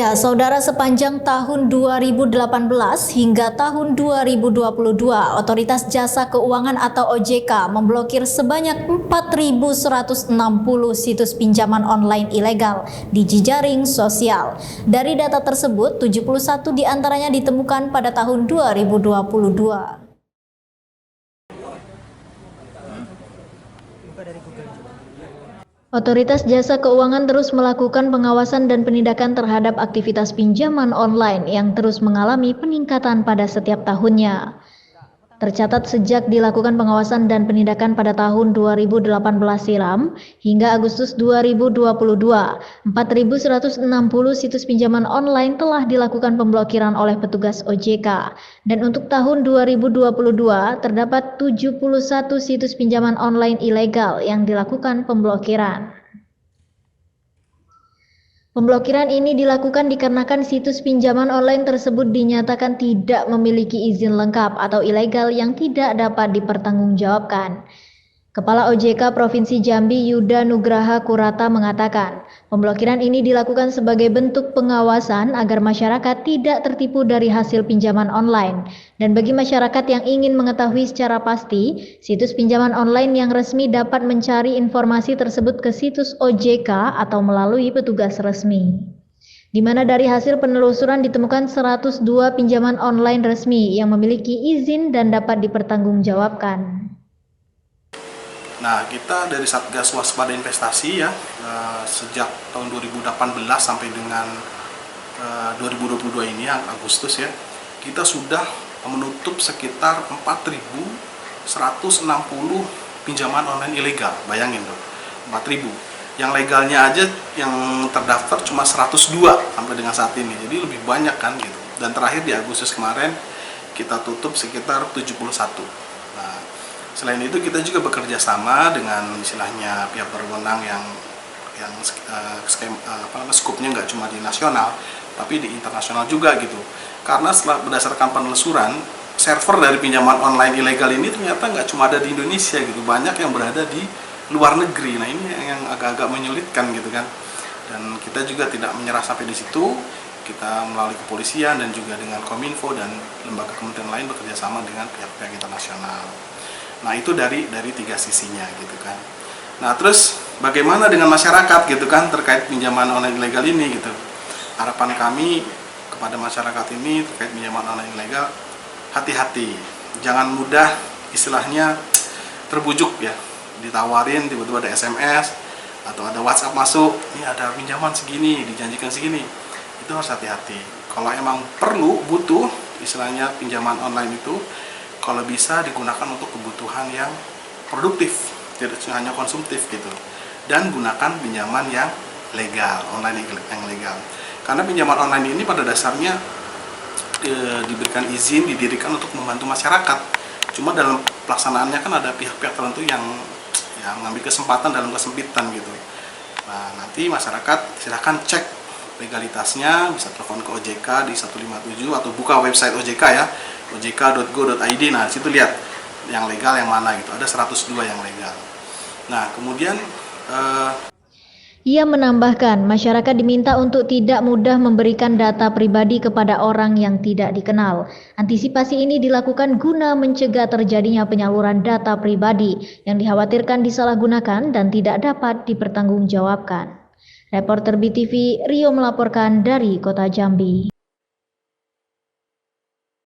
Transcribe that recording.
Ya, saudara, sepanjang tahun 2018 hingga tahun 2022, Otoritas Jasa Keuangan atau OJK memblokir sebanyak 4.160 situs pinjaman online ilegal di jejaring sosial. Dari data tersebut, 71 diantaranya ditemukan pada tahun 2022. Otoritas Jasa Keuangan terus melakukan pengawasan dan penindakan terhadap aktivitas pinjaman online yang terus mengalami peningkatan pada setiap tahunnya. Tercatat sejak dilakukan pengawasan dan penindakan pada tahun 2018 silam hingga Agustus 2022, 4.160 situs pinjaman online telah dilakukan pemblokiran oleh petugas OJK. Dan untuk tahun 2022 terdapat 71 situs pinjaman online ilegal yang dilakukan pemblokiran. Pemblokiran ini dilakukan dikarenakan situs pinjaman online tersebut dinyatakan tidak memiliki izin lengkap atau ilegal yang tidak dapat dipertanggungjawabkan. Kepala OJK Provinsi Jambi Yuda Nugraha Kurata mengatakan, pemblokiran ini dilakukan sebagai bentuk pengawasan agar masyarakat tidak tertipu dari hasil pinjaman online. Dan bagi masyarakat yang ingin mengetahui secara pasti, situs pinjaman online yang resmi dapat mencari informasi tersebut ke situs OJK atau melalui petugas resmi. Di mana dari hasil penelusuran ditemukan 102 pinjaman online resmi yang memiliki izin dan dapat dipertanggungjawabkan. Nah, kita dari Satgas Waspada Investasi ya, sejak tahun 2018 sampai dengan 2022 ini, Agustus ya, kita sudah menutup sekitar 4.160 pinjaman online ilegal. Bayangin dong, 4.000. Yang legalnya aja yang terdaftar cuma 102 sampai dengan saat ini, jadi lebih banyak kan gitu. Dan terakhir di Agustus kemarin kita tutup sekitar 71. Nah, selain itu kita juga bekerja sama dengan istilahnya pihak berwenang yang skupnya nggak cuma di nasional tapi di internasional juga gitu. Karena setelah berdasarkan penelusuran, server dari pinjaman online ilegal ini ternyata nggak cuma ada di Indonesia gitu, banyak yang berada di luar negeri. Nah, ini yang agak-agak menyulitkan gitu kan. Dan kita juga tidak menyerah sampai di situ. Kita melalui kepolisian dan juga dengan Kominfo dan lembaga kementerian lain bekerja sama dengan pihak-pihak internasional. Nah, itu dari tiga sisinya gitu kan. Nah, terus bagaimana dengan masyarakat gitu kan terkait pinjaman online ilegal ini gitu. Harapan kami kepada masyarakat ini terkait pinjaman online ilegal, hati-hati. Jangan mudah istilahnya terbujuk ya. Ditawarin tiba-tiba ada SMS atau ada WhatsApp masuk, ini ada pinjaman segini, dijanjikan segini. Itu harus hati-hati. Kalau emang perlu, butuh istilahnya pinjaman online itu, kalau bisa digunakan untuk kebutuhan yang produktif, tidak hanya konsumtif gitu. Dan gunakan pinjaman yang legal, online yang legal. Karena pinjaman online ini pada dasarnya diberikan izin, didirikan untuk membantu masyarakat. Cuma dalam pelaksanaannya kan ada pihak-pihak tertentu yang mengambil kesempatan dalam kesempitan gitu. Nah, nanti masyarakat silahkan cek legalitasnya, bisa telepon ke OJK di 157 atau buka website OJK ya, ojk.go.id. Nah, situ lihat yang legal yang mana gitu. Ada 102 yang legal. Nah, kemudian ia menambahkan, masyarakat diminta untuk tidak mudah memberikan data pribadi kepada orang yang tidak dikenal. Antisipasi ini dilakukan guna mencegah terjadinya penyaluran data pribadi yang dikhawatirkan disalahgunakan dan tidak dapat dipertanggungjawabkan. Reporter BTV Rio melaporkan dari Kota Jambi.